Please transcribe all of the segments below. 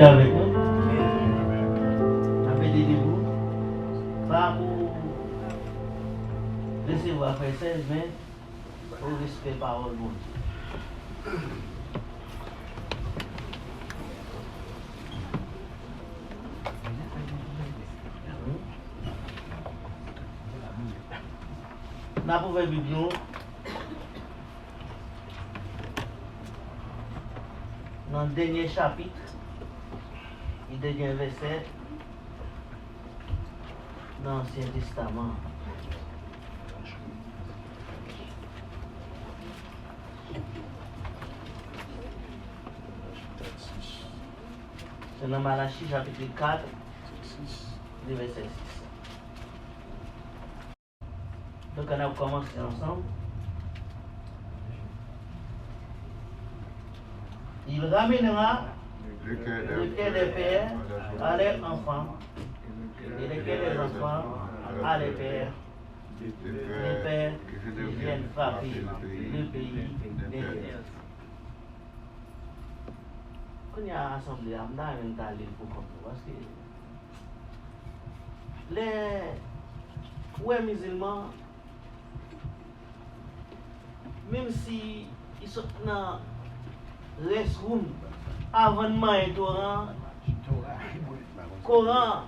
rester avec nous. Appelez debout. Pas pour recevoir faire 16, mais pour respect parole bon Dieu. Nous avons ouvert la Bible dans le dernier chapitre, le dernier verset dans l'Ancien Testament. C'est dans Malachie chapitre 4, le verset 6. Donc on a commencé ensemble. Il ramènera le cœur des pères à leurs enfants et le cœur des enfants à leurs pères. Les pères qui viennent frapper le pays des terres. Quand il y a assemblée, on a même d'aller pour comprendre parce que les musulmans, même si ils sont dans restroom avant de manger Coran,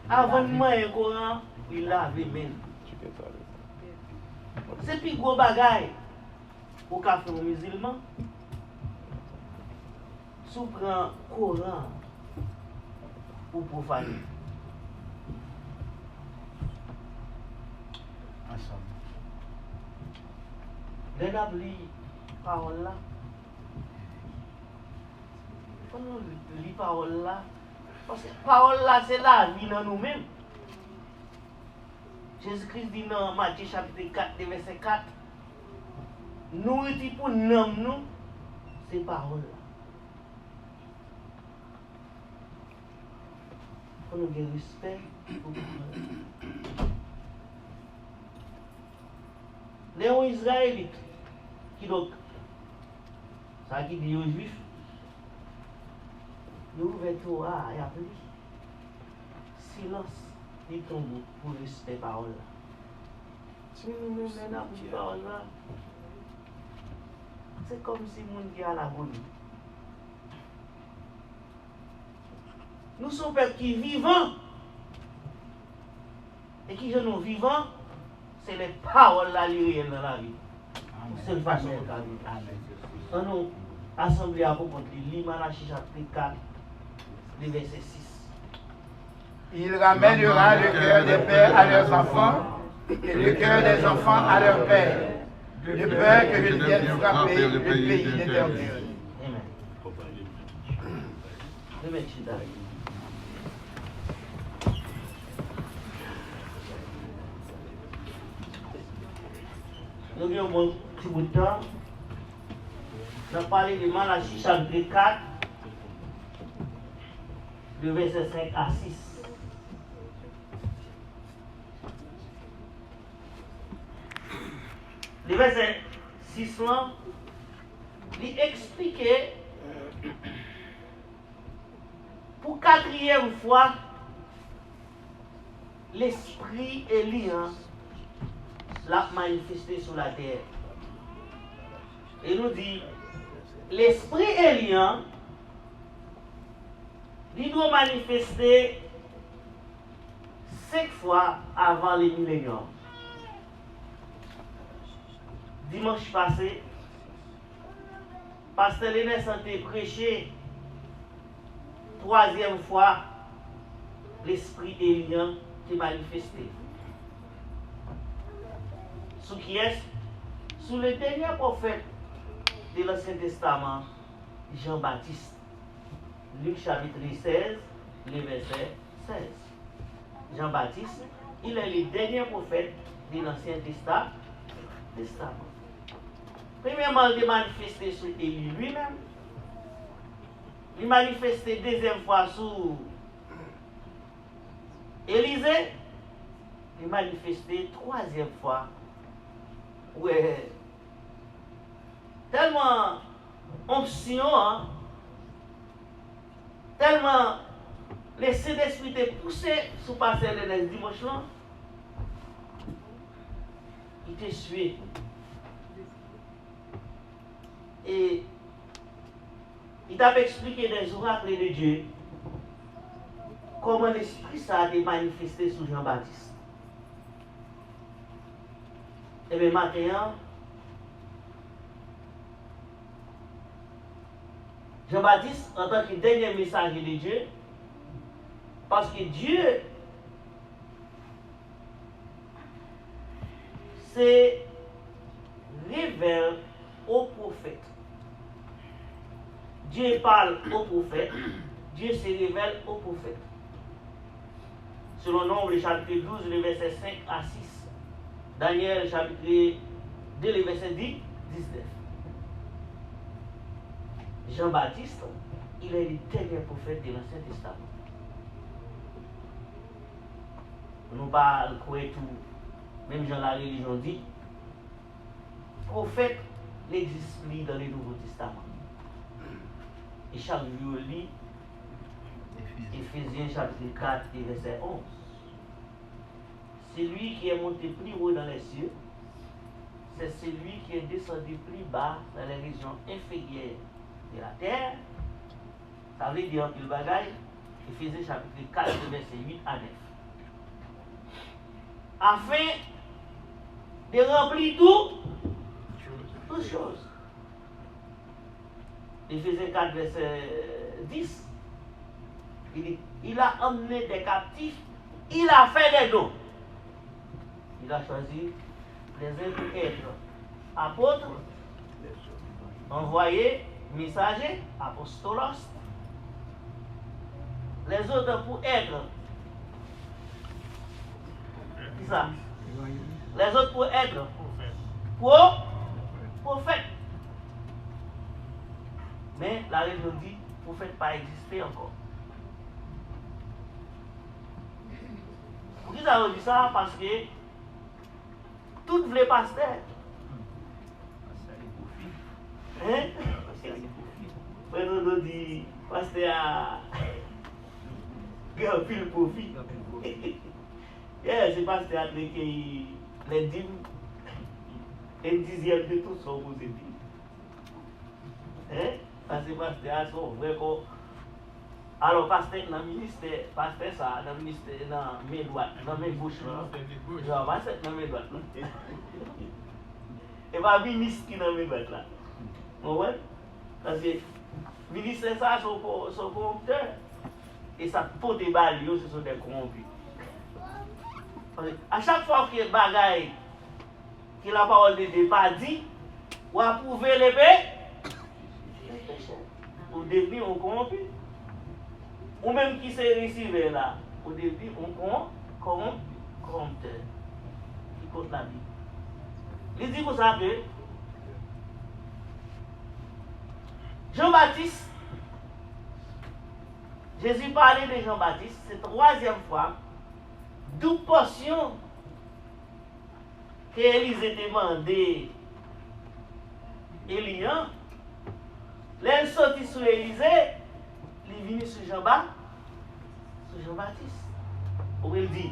avant de manger Coran, il lave les mains. C'est plus gros bagaille au café aux musulmans. Si vous prenez Coran ou profaner. Les n'abli parole là. Quand nous lisons parole là, parce que parole là c'est la vie dans nous-mêmes. Jésus-Christ dit dans Matthieu chapitre 4, verset 4, nourriture pour nous, c'est parole là. Faut nous avoir respect pour nous. Les Israélites, qui donc, ça qui dit aux Juifs, nous ouvrons Torah et appelé silence, ils tombent pour respect parole là. Si nous nous menons pour parole là, c'est comme si le monde qui a la bonne. Nous sommes peuple qui vivants. Et qui sont vivants, c'est les paroles là réelles dans la vie. C'est une façon de vivre. Quand nous assemblés à propos de Malachie chapitre 4, le verset 6. Il ramènera le cœur des pères à leurs enfants et le cœur des enfants à leurs pères, de peur que je vienne frapper le pays d'Éternel. Amen. Nous avons un bon petit bout de temps. Nous avons parlé de Malachie chapitre 4, de verset 5 à 6. Le verset 6 là, il expliquait pour quatrième fois l'esprit Élian l'a manifesté sur la terre. Et nous dit, l'esprit Élian, il doit manifester 5 fois avant les milléniums. Dimanche passé, Pasteur Lénès a prêché 3e fois l'esprit Élian qui est manifesté. Sous qui est? Sous le dernier prophète de l'Ancien Testament, Jean-Baptiste. Luc chapitre 16, le verset 16. Jean-Baptiste, il est le dernier prophète de l'Ancien Testament. Premièrement, il est manifesté sur Élie lui-même. Il est manifesté deuxième fois sur Élisée. Il est manifesté troisième fois. Ouais. Tellement onction, hein? tellement le Saint-Esprit était poussé sous passer le dimanche là, il était sué. Et il t'a expliqué des oracles de Dieu comment l'Esprit ça a été manifesté sous Jean-Baptiste. Et bien maintenant, Jean-Baptiste, en tant que dernier messager de Dieu, parce que Dieu se révèle aux prophètes. Dieu parle aux prophètes, Dieu se révèle aux prophètes. Selon Nombre, chapitre 12, le verset 5 à 6. Daniel, chapitre 2, le verset 10, 19. Jean-Baptiste, il est le dernier prophète de l'Ancien Testament. Nous parlons tout, même dans la religion dit, prophète n'existe plus dans le Nouveau Testament. Et chaque jour, on lit Éphésiens chapitre 4 et verset 11. Celui qui est monté plus haut dans les cieux, c'est celui qui est descendu plus bas dans les régions inférieures de la terre. Ça veut dire qu'il bagaille. Éphésiens chapitre 4 verset 8 à 9. Afin de remplir toutes choses. Éphésiens 4 verset 10. Il dit, il a emmené des captifs, il a fait des dons. Il a choisi les uns pour être apôtres, envoyés, messagers, apostolos. Les autres pour être. C'est ça. Les autres pour être. Prophète. Mais la religion dit, prophète pas existé encore. Nous avons dit ça parce que tout les pasteurs. Hein? On dit pasteur a grand pile profit. C'est pasteur a les dîmes, un dixième de tout son positif. Hein? Parce que pasteur sont vraiment. Alors, pasteur dans le ministère, pasteur ça, dans le ministère, dans mes droites, dans mes gauches, genre, pasteur dans mes droites. Et pas ministre qui dans mes droites là. Vous voyez? Parce que le ministère ça, sont corrupteurs. Et ça peut des balles, ce sont des corrompus. À chaque fois qu'il y a des bagailles, que la parole de Dieu pas dit, ou approuver les péchés, ou devenir un corrompu. Ou même qui s'est recevé là, au début, on corrompteur, qui compte la vie. Il dit pour ça que Jean-Baptiste, Jésus parlait de Jean-Baptiste, c'est la troisième fois, d'où portion qu'Élisée demandait Elian, l'elle sortit sur Élisée, il est venu sur Jean-Baptiste. Où il dit,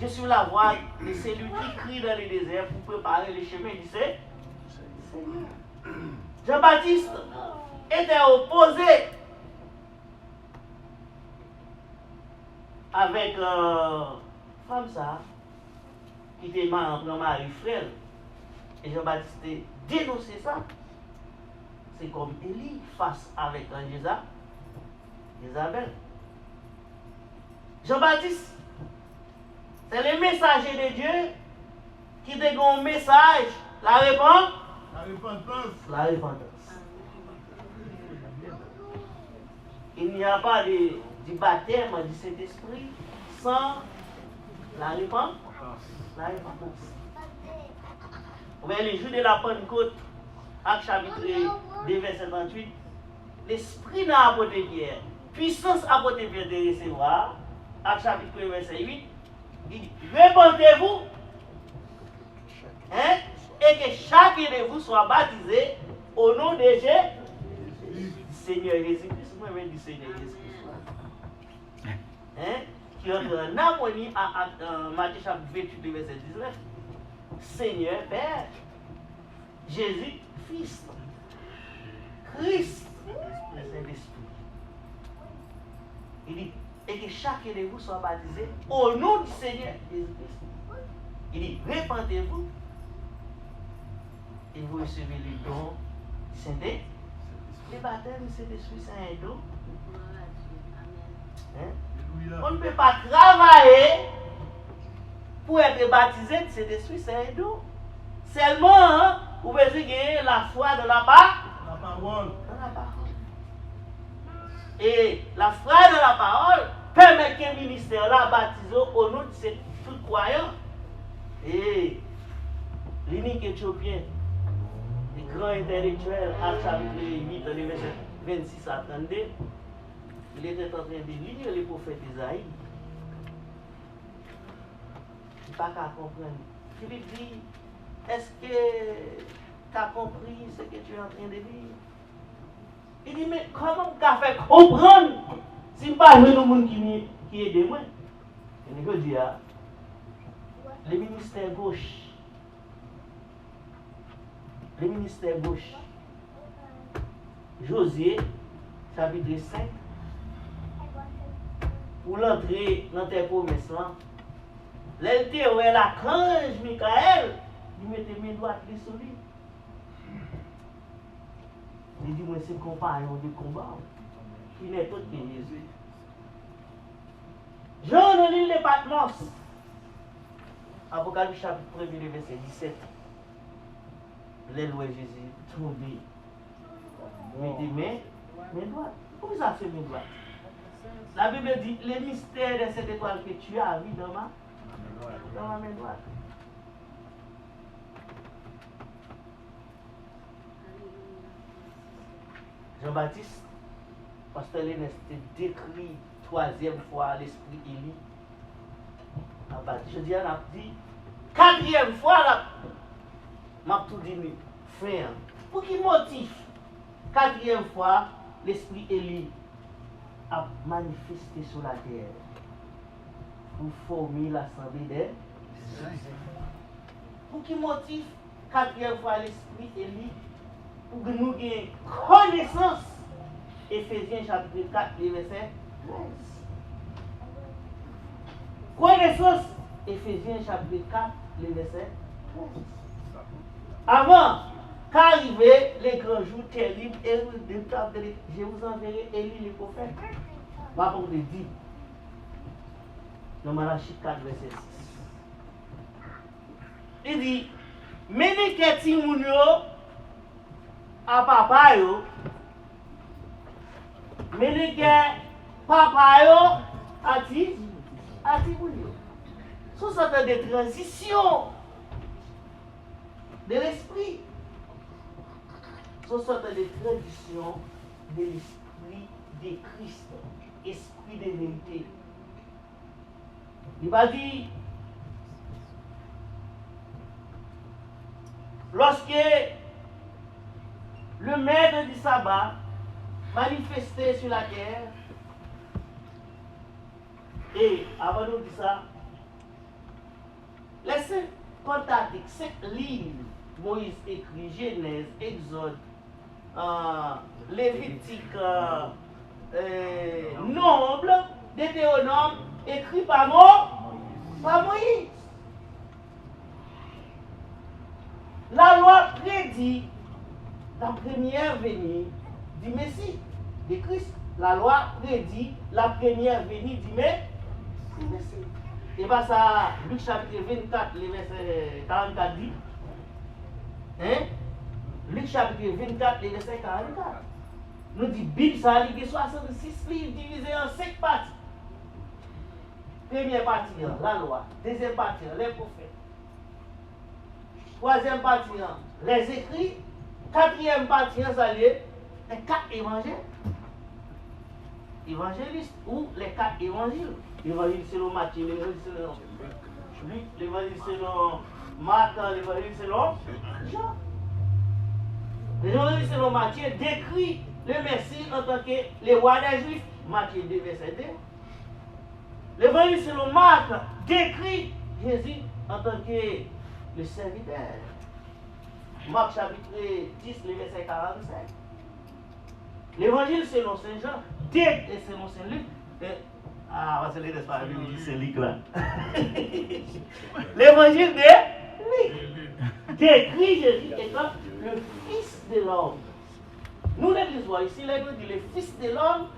je suis la voix de celui qui crie dans le désert pour préparer le chemin du Seigneur. Jean-Baptiste était opposé avec femme ça, qui était Marie frère. Et Jean-Baptiste dénonçait ça. C'est comme Élie face avec Isabelle. Jean-Baptiste, c'est le messager de Dieu qui donne un message, la repentance. Il n'y a pas du baptême du Saint-Esprit sans la repentance. Vous voyez les jours de la Pentecôte, Acte chapitre 2, verset 38, l'Esprit n'a apporté Pierre, puissance a apporté Pierre de recevoir. Acte chapitre 1, verset 8, il dit, répentez-vous, et que chacun de vous soit baptisé au nom de Jésus. Seigneur Jésus-Christ, moi je dis Seigneur Jésus-Christ. Hein? Qui entre en harmonie à Matthieu chapitre 28, verset 19. Seigneur Père, Jésus, Fils, Christ, le Saint-Esprit. Il dit, et que chacun de vous soit baptisé au nom du Seigneur Jésus-Christ. Il dit, répandez-vous et vous recevez les dons du Saint-Esprit. Le baptême du Saint-Esprit, c'est un don. Hein? On ne peut pas travailler pour être baptisé de Saint-Esprit, c'est un don. Seulement, hein, vous pouvez gagner la foi de la parole. Et la foi de la parole permet qu'un ministère là baptisé au nom de ces tout croyants. Et l'unique éthiopien, le grand intellectuel, à chapitre 8, verset 26 à 32, il était en train de lire les prophètes d'Isaïe. Il n'a pas qu'à comprendre. Philippe dit, est-ce que tu as compris ce que tu es en train de lire? Il dit, mais comment tu as fait comprendre si je ne pas le monde qui est de moi? Et je dis, le ministère gauche, Josué, chapitre 5, pour l'entrée dans tes promesses, l'élité où est l'archange Michael, il mettait mes doigts sur lui. Il dit, moi, c'est compagnon de combat, qui n'est autre que Jésus. Jean de l'île de Patmos, Apocalypse chapitre 1, verset 17. Les lois Jésus tombé. Il dit, mes doigts. Pourquoi ça fait mes doigts? La Bible dit, les mystères de cette étoile que tu as vu dans ma main droite. Jean-Baptiste, pasteur Lénès, décrit troisième fois l'esprit Élie. Je dis, on a dit, quatrième fois, là, m'a tout dit, frère, pour qui motif, quatrième fois, l'esprit Élie a manifesté sur la terre pour former l'assemblée des saints. Pour qui motif, quatrième fois, l'esprit Élie pour que nous ayons connaissance. Éphésiens chapitre 4, verset 13. Connaissance. Éphésiens chapitre 4, verset 13. Avant qu'arrive les grands jours terribles, je vous enverrai Élie le prophète. Ma pour te dire, dans Malachie 4, verset 6. Il dit, menez que Timounio à papa yo, menez que papa yo à Timounio. Ce sont des transitions de l'esprit. Ce sont des traditions de l'esprit de Christ, esprit de vérité. Il va dire, lorsque le maître du sabbat manifestait sur la terre, et avant de dire ça, les 5 Pentateuques, 5 livres, Moïse écrit, Genèse, Exode, Lévitique, Nombre, Deutéronome, écrit par Moïse. La loi prédit la première venue du Messie, de Christ. La loi prédit la première venue du Messie. Et bien ça, Luc chapitre 24, le verset 44 dit. Hein? Luc chapitre 24, le verset 44. Nous dit, Bible, ça a 66 livres divisés en 5 parties. Première partie, la loi. Deuxième partie, les prophètes. Troisième partie, les écrits. Quatrième partie, ça les 4 évangiles. Évangélistes ou les 4 évangiles. L'évangile selon Matthieu, l'évangile selon Luc, l'évangile selon Marc, l'évangile selon Jean. L'évangile selon Matthieu décrit le Messie en tant que le roi des Juifs. Matthieu 2, verset 2. L'évangile selon Marc décrit Jésus en tant que le serviteur. Marc chapitre 10, le verset 45. L'évangile selon Saint Jean, et selon Saint Luc. C'est les pas c'est Luc là. L'évangile de Luc décrit Jésus étant le Fils de l'homme. Nous l'église ici, l'Église dit le Fils de l'homme.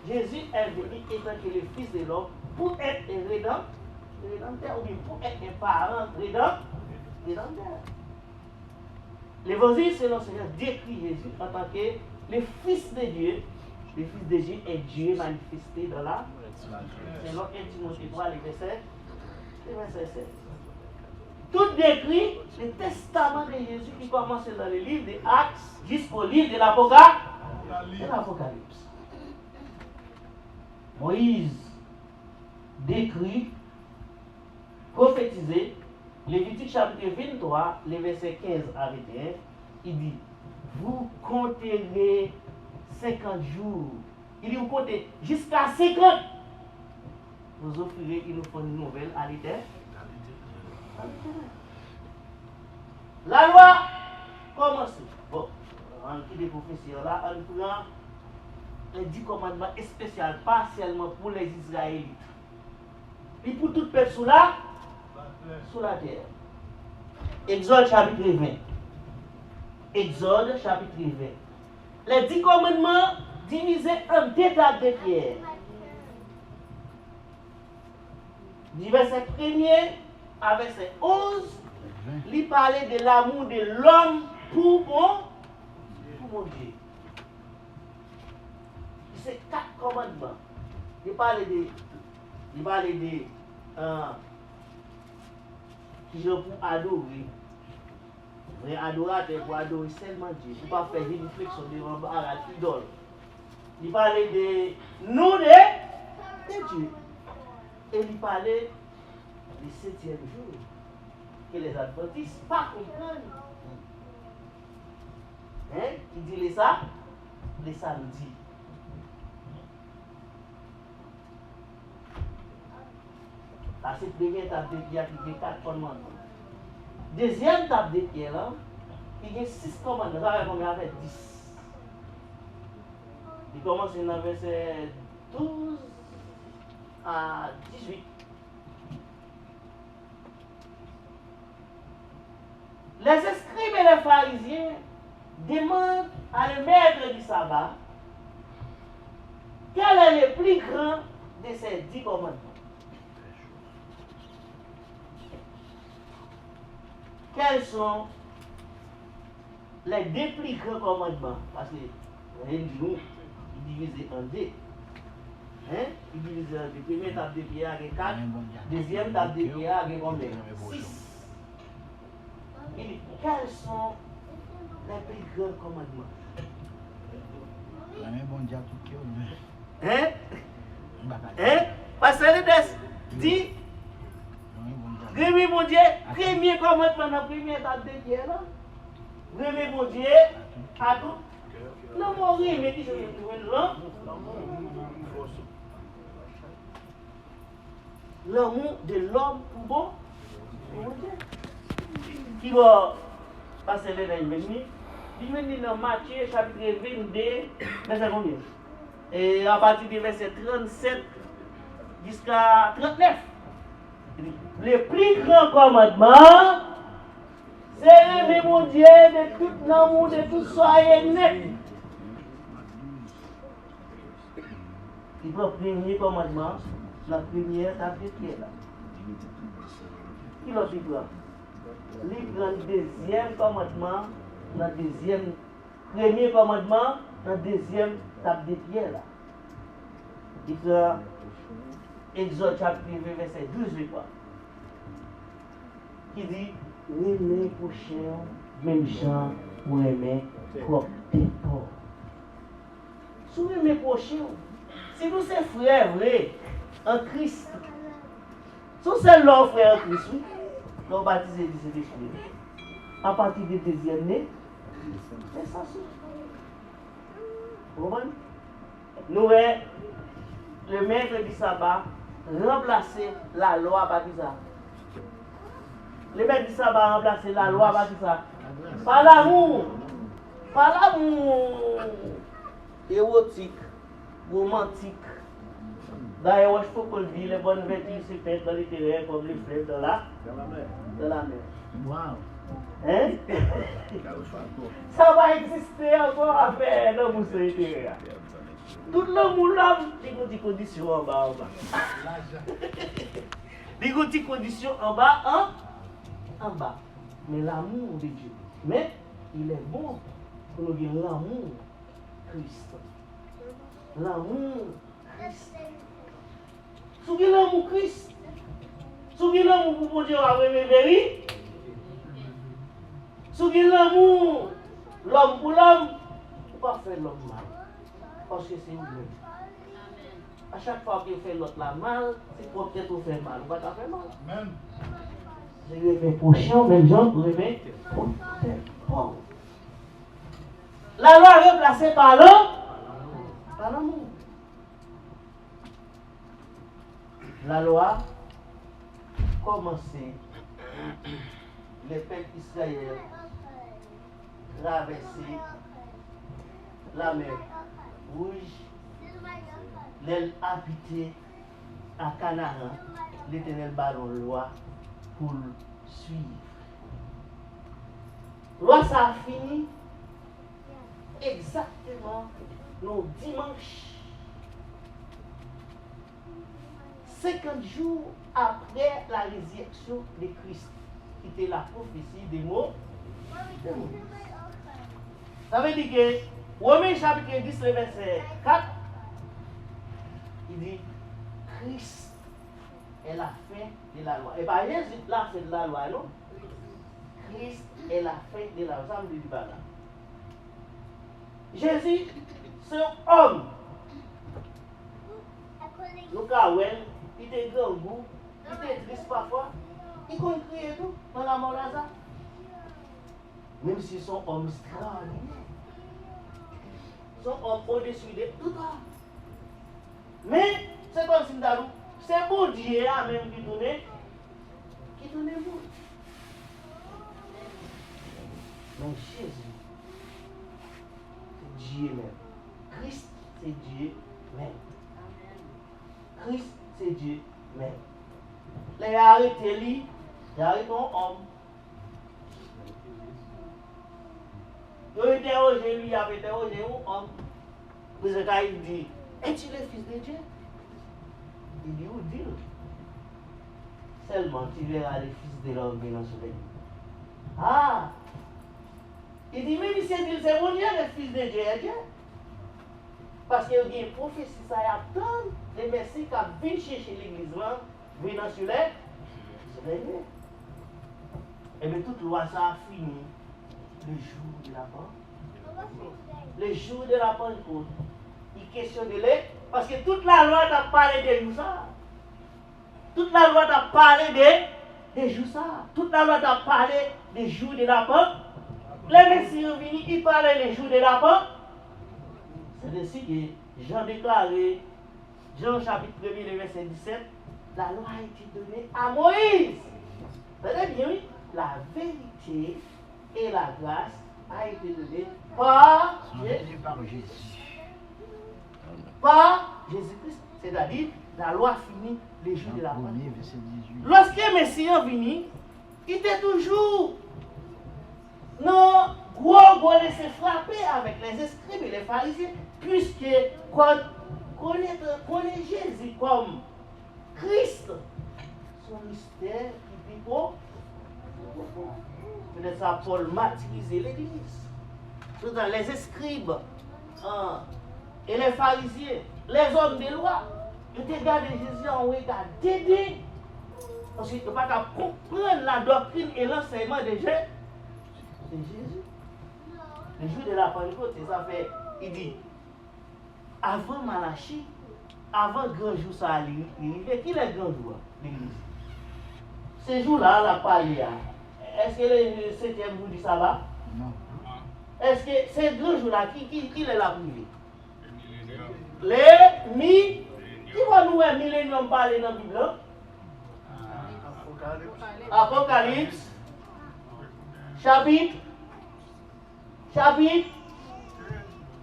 Jésus est venu étant que le Fils de l'homme pour être un rédempteur ou bien pour être un parent rédempteur. L'évangile selon Seigneur décrit Jésus en tant que le Fils de Dieu. Le Fils de Dieu est Dieu manifesté dans la. Selon 1 Timothée 3, le verset 16. Tout décrit le testament de Jésus qui commence dans le livre des Actes jusqu'au livre de l'Apocalypse. Moïse décrit, prophétisé, Lévitique chapitre 23, les versets 15 à 21, il dit, vous compterez 50 jours. Il dit, vous comptez jusqu'à 50. Vous offrirez une nouvelle à l'éternel. La loi commence. Bon, en qui des professeurs là, on prend les 10 commandements spéciaux, pas seulement pour les Israélites, et pour toute personne là, sur la terre. Exode chapitre 20. Exode chapitre 20. Les 10 commandements divisés en 2 tables de pierre. Du verset 1er à verset 11, il parlait de l'amour de l'homme pour mon Dieu. C'est 4 commandements. Il parlait de qui je pour adorer. Vrai adorateur pour adorer seulement Dieu. Il ne faut pas faire une réflexion devant l'idole. Il parlait de nous de Dieu. Et il parlait du 7e jour. Que les adventistes ne pas comprennent. Hein? Il dit les samedis. Parce que la première table de pierre qui a 4 commandements. Deuxième table de pierre, il y a 6 commandements. Ça va combien avec 10. Il commence dans verset 12 à 18. Les scribes et les pharisiens demandent à le maître du sabbat quel est le plus grand de ces 10 commandements. Quels sont les 2 plus grands commandements? Parce que nous, il divise en 2. Hein? Il divise en 2. Première table de pierre avec 4. Deuxième table de pierre avec combien? 6. Il dit, quels sont les plus grands commandements? Hein? Hein? Parce que le dit, Rémi mon Dieu, premier commandement dans la première table de pierre là. Rémi mon Dieu, à tout. Non, mon Rémi qui se trouve là. L'amour de l'homme pour bon Dieu. Qui va passer les ennemis. Il vient dans Matthieu chapitre 22, verset combien? Et à partir du verset 37 jusqu'à 39. Le plus grand commandement, c'est aimer mon Dieu de tout l'amour, de tout soyez net. Il prend le premier commandement, la première table de pierre là. Qui l'a dit là? Il prend le deuxième commandement, la deuxième, premier commandement, la deuxième table de pierre là. Il prend Exode chapitre 20, verset 12, je crois. Qui dit, aimer prochain, même gens pour aimer propre dépôt. Si vous aimez prochain, si nous sommes frères vrais en Christ, si nous sommes leurs frères en Christ, nous baptisés du Saint-Esprit. À partir du deuxième né, c'est ça. Vous comprenez? Nous, le maître du sabbat remplacer la loi par ça. Le maître du sabbat remplacer la loi par ça. Par l'amour. Par l'amour érotique, romantique. D'ailleurs, il faut qu'on dise les bonnes vertus se peintent dans littéraire comme les fleuves dans la mer. Wow. Hein? Ça va exister encore à faire dans le musée littéraire. Tout le monde là, il y a des conditions en bas. Il y a des conditions en bas, en bas. Mais l'amour de Dieu. Mais il est bon pour nous dire l'amour Christ. L'amour Christ. Souvenez l'amour Christ. Souvenez l'amour pour Dieu avec mes véris. Souvenez l'amour, l'homme pour l'homme. Pour pas faire l'homme mal. Parce que c'est vous-même. À chaque fois que vous faites l'autre la mal, c'est pour peut-être vous faire mal. Vous ne pouvez pas faire mal. Amen. Je vais faire prochain, même gens, vous vais faire. La loi est remplacée par l'amour. La loi commençait, les peuples israéliens traversaient la mer Rouge, les habitaient à Canaan, l'Éternel ballon loi pour le suivre. Loi ça a fini exactement le dimanche. 50 jours après la résurrection de Christ, qui était la prophétie des mots. Ça veut dire que Romains chapitre 10, le verset 4, il dit Christ est la fin de la loi. Et pas Jésus la fin de la loi, non? Christ est la fin de la loi. Ça me dit pas là. Jésus, c'est un homme. Nous, il était grand goût, il était triste parfois. Il connaît crier tout dans la mort Lazare. Même si son homme extraordinaire. Son homme au-dessus de tout ça. Mais c'est comme si c'est bon Dieu même qui tourne vous. Mais Jésus, c'est Dieu même. Christ, c'est Dieu même. Christ, c'est Dieu même. Les arrêtés lui, il arrête un homme. Il a interrogé lui, il a interrogé un homme. Parce qu'il dit, es-tu le fils de Dieu? Il dit, où dit? Seulement tu verras le fils de l'homme venant sur les. Ah! Il dit, mais c'est mon Dieu, le fils de Dieu est Dieu. Parce qu'il y a une prophétie, ça y a tant de messies qui viennent chercher l'église, venant sur les lieux. Et bien toute loi, ça a fini le jour de la Pentecôte. Le jour de la Pentecôte. Il questionne les. Parce que toute la loi t'a parlé de ça. Toute la loi t'a parlé de ça. Toute la loi t'a parlé des jours de la Pentecôte. Les messies sont venus, ils parlaient des jours de la Pentecôte. C'est ainsi que Jean déclaré, Jean chapitre 1er, le verset 17, la loi a été donnée à Moïse. Très bien, oui. La vérité et la grâce a été donnée par Jésus. Par Jésus-Christ. C'est-à-dire, la loi finit les jours de la Pentecôte. Lorsque le Messie est venu, il était toujours non, gros laisser frapper avec les escribes et les pharisiens, puisque quand connaît Jésus comme Christ, son mystère qui dit quoi? Peut-être ça Paul martyrisé l'église. Tout dans les escribes et les pharisiens, les hommes de loi, ils te gardent Jésus en regard d'aider. Parce qu'ils ne peuvent pas comprendre la doctrine et l'enseignement de Jésus. C'est Jésus. Le jour de la Pentecôte, ça fait, il dit, avant Malachie, avant le grand jour, ça allait arriver. Qui est le grand jour? L'église. Ce jour-là, on a parlé. Est-ce que le 7e jour du sabbat? Non. Est-ce que ce grand jour-là, qui est là privé? qui va nous un millénium parler dans la Bible? Apocalypse, chapitre,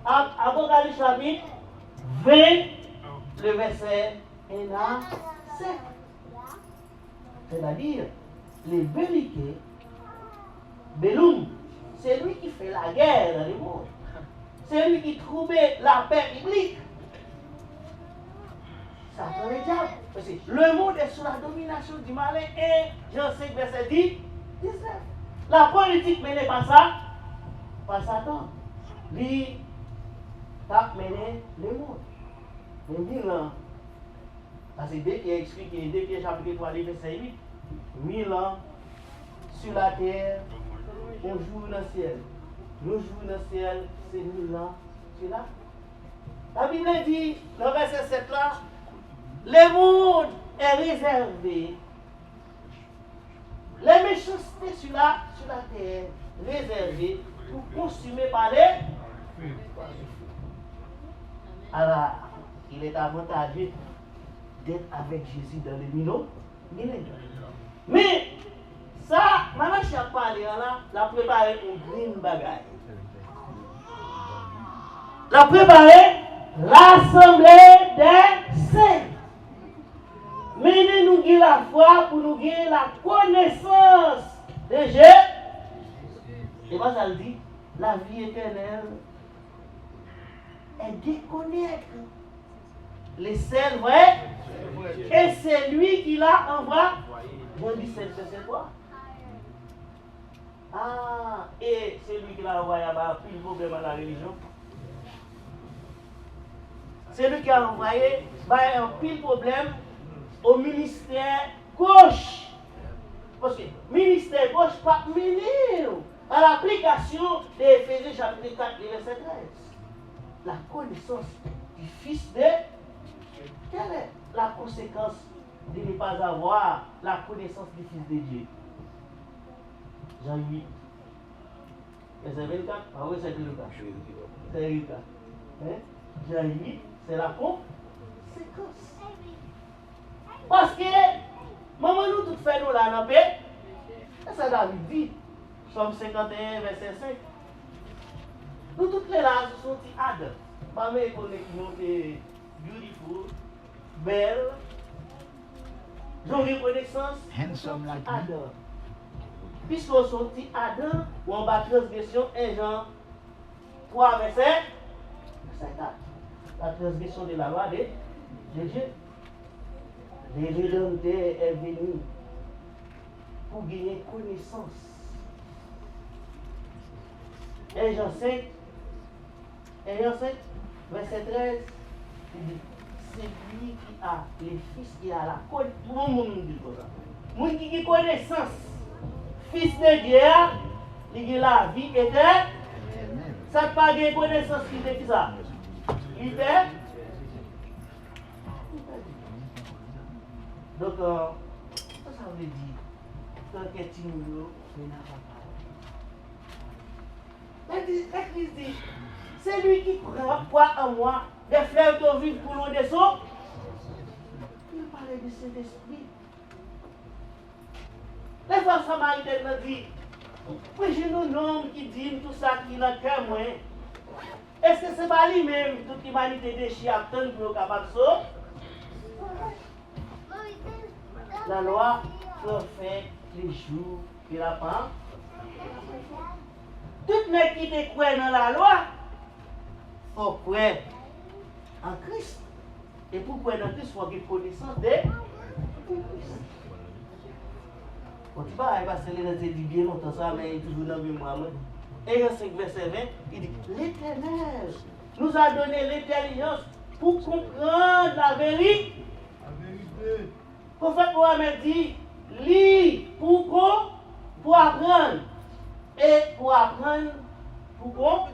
Apocalypse chapitre 20, le verset 1 à 7. C'est-à-dire, les belliqués, Belum, c'est lui qui fait la guerre dans le monde. C'est lui qui trouvait la paix biblique. Satan le diable. Parce que le monde est sous la domination du malin. Et Jean 5, verset 10, 19. La politique menée par ça, par Satan. Lui, a mené le monde. Mais là, parce que dès qu'il a expliqué, dès qu'il a chapitre 3, verset 8, 1000 ans sur la terre, on joue dans le ciel. Nous jouons dans le ciel, c'est 1000 ans sur la terre. La Bible dit, dans le verset 7 là, le monde est réservé. Les méchancetés sur la terre, réservées pour consumer par les. Alors, il est avantageux d'être avec Jésus dans le millénaire. Mais, ça, maintenant, je suis parlé là, la préparer une green bagaille. La préparer l'assemblée des saints. Mais nous avons la foi pour nous gagner la connaissance de Jésus. Et moi, ça le dit, la vie éternelle est déconnectée. Les saints vrais, et c'est lui qui l'a envoyé. Bon, 17, verset 3. Ah, et c'est lui qui l'a envoyé à plus de problème à la religion. C'est lui qui a envoyé un pile problème au ministère gauche. Parce que le ministère gauche pas mené à l'application d'Éphésiens chapitre 4, verset 13. La connaissance du Fils de... Quelle est la conséquence de ne pas avoir la connaissance du Fils de Dieu? Jean 8, verset 24. Ah oui, c'est le cas. C'est le cas. Jean 8, c'est la conséquence. Parce que, maman, nous tout fait nous là dans la paix. Et ça David dit, Somme 51, verset 5. Nous toutes les là, ce sont des ad. Maman, elle connaît qui nous est beautiful, belle, j'en reconnaissance, Handsome like ad. me. Puisqu'on sont des ad, ou en bas transgression, 1 Jean 3, verset 4. La transgression de la loi de Dieu. Le Rédempteur est venu pour gagner connaissance. 1 Jean 5, verset 13, il dit, c'est lui qui a, le Fils qui a la connaissance. Mon qui a connaissance, Fils de Dieu, il a la vie éternelle. Ça n'a pas de connaissance qui fait ça. Il fait. Donc, ça veut dire, quand quelqu'un n'a pas l'Église dit, c'est lui qui croit en moi, des fleurs qui vivent pour l'eau des eaux. Il parlait de cet esprit. Les femmes samaritaines nous disent, oui, j'ai un homme qui dit tout ça qui n'a qu'un moi. Est-ce que c'est pas lui-même, toute l'humanité déchire à tant pour capable de sauver? La loi fait les jours qu'il a pas. Tout le qui te croit dans la loi, faut croire en Christ. Et pour croire dans Christ, il faut avoir connaissance de Christ. Bon, tu vois, il va se dire bien longtemps ça, mais il est toujours dans le mémoire. Et dans 5 verset 20, il dit, l'Éternel nous a donné l'intelligence pour comprendre la vérité. Le prophète Mohamed dit, lis pour apprendre. Et pour apprendre, pour comprendre.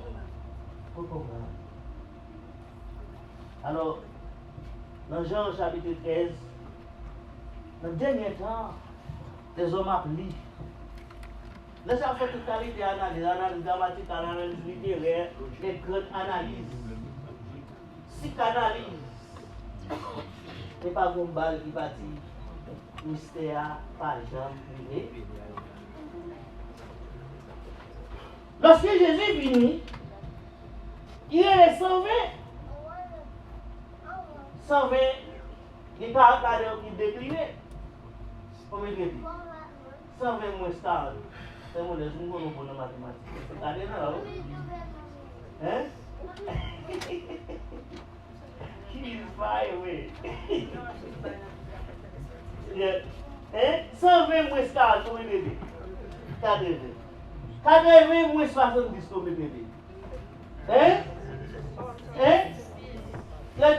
Alors, dans Jean chapitre 13, dans le dernier temps, les hommes appliquent. Laissez faire toute qualité d'analyse, analyse dramatique, analyse littéraire, les grandes analyses. psychanalyse. C'est pas un bal qui va dire mystère, pas jamais privé. Lorsque Jésus est venu, il est 120. 120, il n'est pas regardé qui décliné. Combien de dit 120 moins stars. C'est mon laisse, nous avons bonne mathématique. Regardez là. Hein? He's fire away. 120 moins stars, combien de dit 80. 80 moins 70, combien de dit Hein? Hein? Le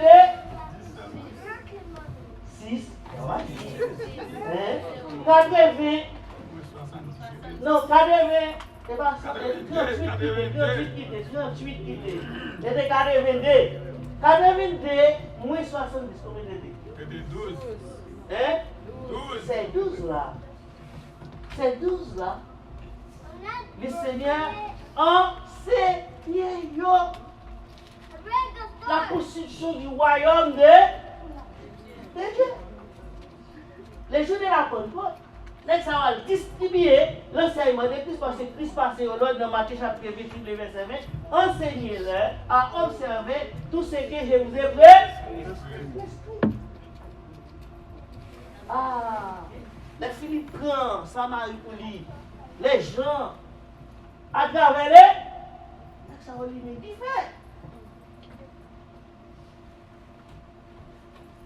6. 80. Non, 80. C'est pas 38 quittés. C'était 82. 82 moins 70, combien de dit? C'était 12. Hein? 12. C'est 12 là. C'est 12 là. Le Seigneur enseigne la constitution du royaume de Dieu. Les jours de la Pentecôte, les gens vont distribuer l'enseignement de Christ parce que Christ passé au Lord dans Matthieu chapitre 28, le verset 20. Enseignez-leur à observer tout ce que je vous ai prescrit. Ah, les Philippe prend Samarie pour lui. Les gens, à travers les, ça va lui mettre fait.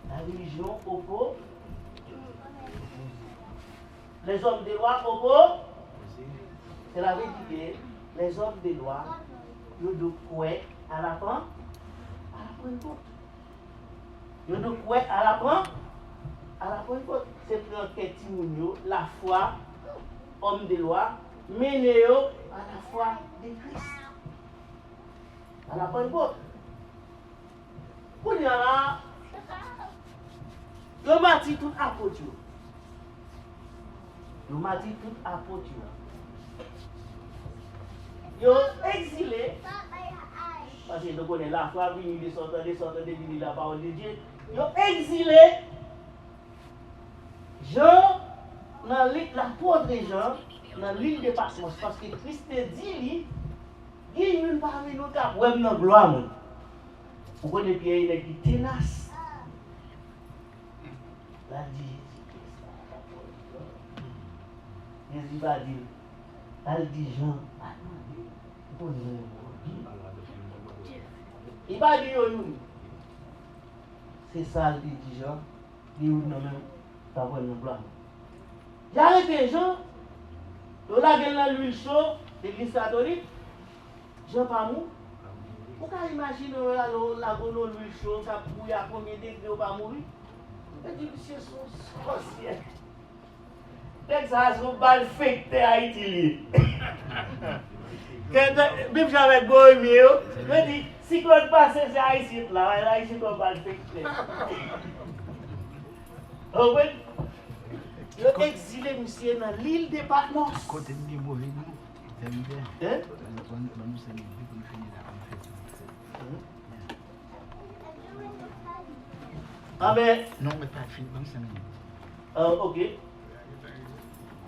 La religion oppose. Les hommes de loi opposent. C'est la vérité. Les hommes de loi, ils doivent croire à la Pentecôte. Ils doivent croire à la Pentecôte. C'est pour enquête la foi, homme de loi, mener à la foi de Christ. À la Pentecôte. Pour y aller, le bâti tout apôtre. Le bâti tout apôtre. Ils ont exilé. Parce que nous connaissons la foi, ils sont de la parole de Dieu. Ils ont exilé. Jean, dans l'apôtre Jean, dans l'île de Patmos, parce que Christ dit, il y a une parmi nous qui a vraiment gloire. Vous connaissez bien, il est ténace. La dit, Jésus va dire, elle dit Jean, il va dire, c'est ça, il dit Jean, il dit non-même. J'ai arrêté Jean, il a gagné l'huile chaude, l'église catholique, Jean Pamou. Vous pouvez imaginer la l'huile chaude, ça pouille à combien de degrés au pas mourir? Il dit, monsieur, son sorcier. Dès que ça a son bal fêté à Haïti. Même j'avais Bohémie, je dis, si Claude passe, c'est Haïti là, Haïti doit bal fêté. Oh oui. Ils ont exilé monsieur dans l'île de Patmos. Côté de mauvais goût, c'est bien. Hein? Ah ben. Non, mais pas fini, bon, ça Ok.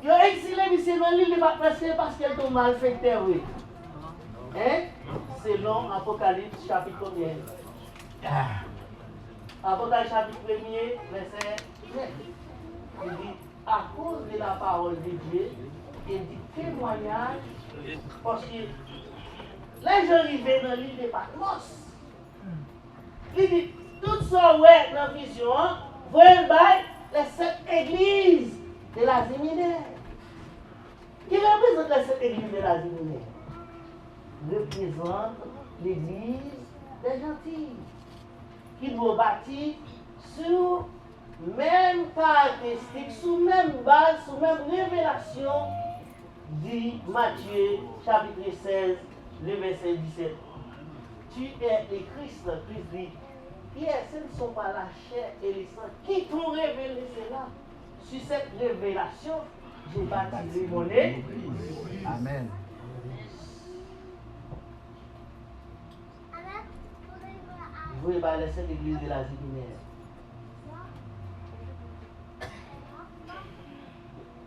Ils ont exilé monsieur dans l'île de Patmos parce qu'elle tombe mal fait oui. Hein? Selon Apocalypse chapitre combien? Apocalypse chapitre 1er, verset 9. Il dit, à cause de la parole de Dieu et du témoignage, parce que les gens arrivés dans l'île de Patmos, il dit, tout ça, ouais, dans la vision, voyez les 7 églises de l'Asie mineure. Qui représente les 7 églises de l'Asie mineure? Représente l'église des gentils, qui doit bâtir sur même caractéristique, sous même base, sous même révélation, dit Matthieu chapitre 16, le verset 17. Tu es le Christ, Christ dit, Pierre, ce ne sont pas la chair et le sang qui t'ont révélé cela. Sur cette révélation, j'ai baptisé mon Église. Amen. voué par les saintes églises de l'Asie mineure.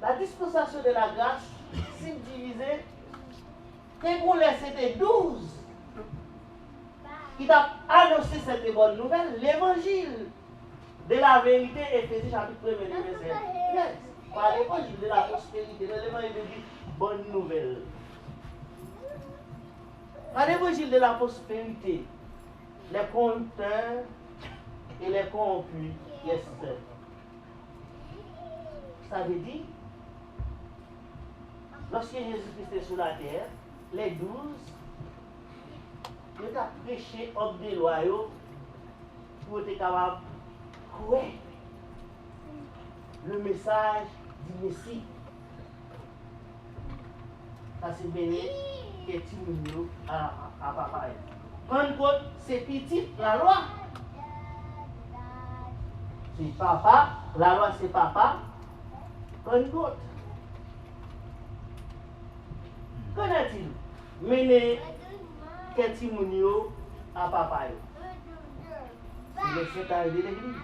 La dispensation de la grâce, subdivisée, c'était 12 qui t'a annoncé cette bonne nouvelle, l'évangile de la vérité, Éphésiens chapitre 1, verset 13. Par l'évangile de la prospérité, l'évangile de bonne nouvelle. Par l'évangile de la prospérité, les corrupteurs et les corrompus, yes, ça veut dire, lorsque Jésus-Christ est sur la terre, les 12, ils ont prêché homme des loyaux pour être capable de croire le message du Messie. Ça c'est béni que Timounio à papa. Pentecôte, c'est petit, la loi. C'est papa, la loi c'est papa. Pentecôte. Qu'en est-il? Mener Timounio à papa. C'est le 7 âge de l'église.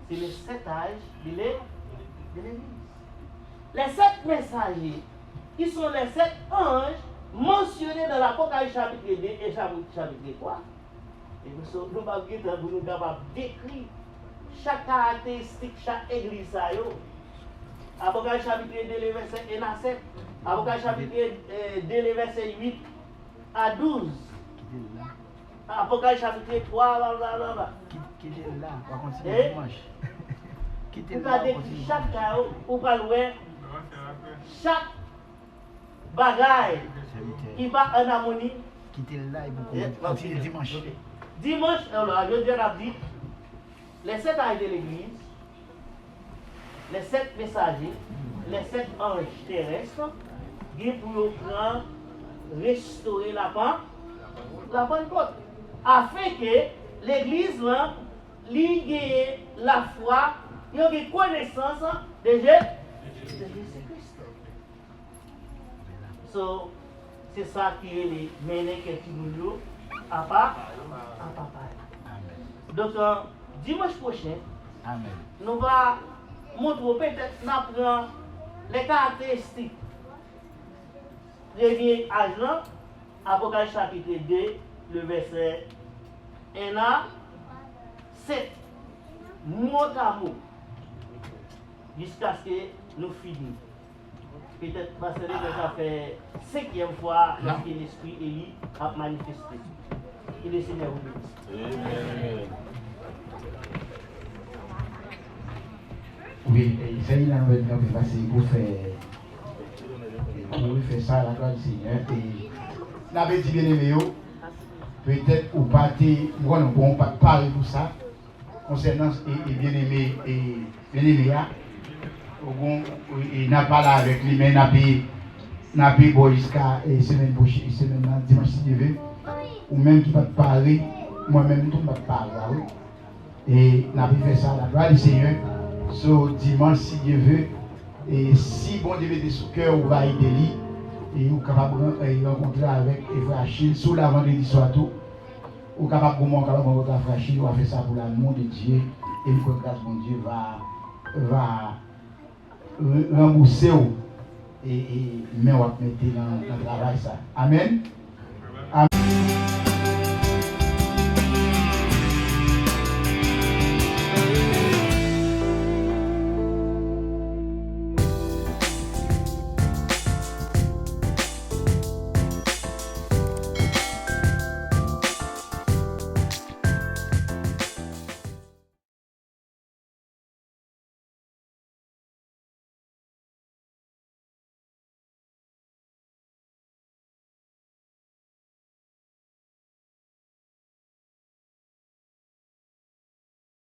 C'est le 7 âge de l'église. Les 7 messagers, qui sont les 7 anges mentionnés dans l'Apocalypse chapitre 2 et chapitre 3. Et nous sommes capables de décrire chaque caractéristique, chaque église. Apocalypse chapitre 2, le verset 1 à 7. Apocalypse chapitre 2, le verset 8 à 12. Apocalypse chapitre 3, blablabla. Quittez là, on va continuer dimanche. Quittez là, on va continuer. Chaque chaos, on va louer. Chaque bagaille qui va en harmonie. Quittez là, on va continuer dimanche. Dimanche, alors, je dirais dit, les 7 âges de l'église, les 7 messagers, les 7 anges terrestres, qui pour prendre, restaurer la Pentecôte, afin que l'église ligue la foi, il y a une connaissance de Jésus-Christ. So, c'est ça qui est le mené que tu nous à papa. Donc, dimanche prochain, nous allons montrer peut-être les caractéristiques premier âge, Apocalypse chapitre 2, le verset 1 à 7, mot à mot, jusqu'à ce que nous finissions. Peut-être parce que ça fait 5e fois que l'Esprit Élie a manifesté. Il est Seigneur vous bénisse. Amen. Oui, c'est une nouvelle qui va passer pour faire ça à la gloire du Seigneur. Et n'avez dit bien aimé, peut-être ou pas, nous ne pouvons pas parler de ça concernant et bien aimé et bien aimé. Et n'a pas là avec lui, mais n'a pas jusqu'à semaine prochaine, semaine dimanche si Dieu veut, ou même qui va parler, moi-même tout va parler. Et n'a pas fait ça à la gloire du Seigneur. So dimanche si Dieu veut, et si bon Dieu veut sous cœur, on va aider lui et on est capable de rencontrer avec frère Achille sous la vendredi soir tout. On est capable de rencontrer frère Achille, on va faire ça pour l'amour de Dieu et le grâce de Dieu va rembourser et mais on va mettre dans le travail ça. Amen. Amen.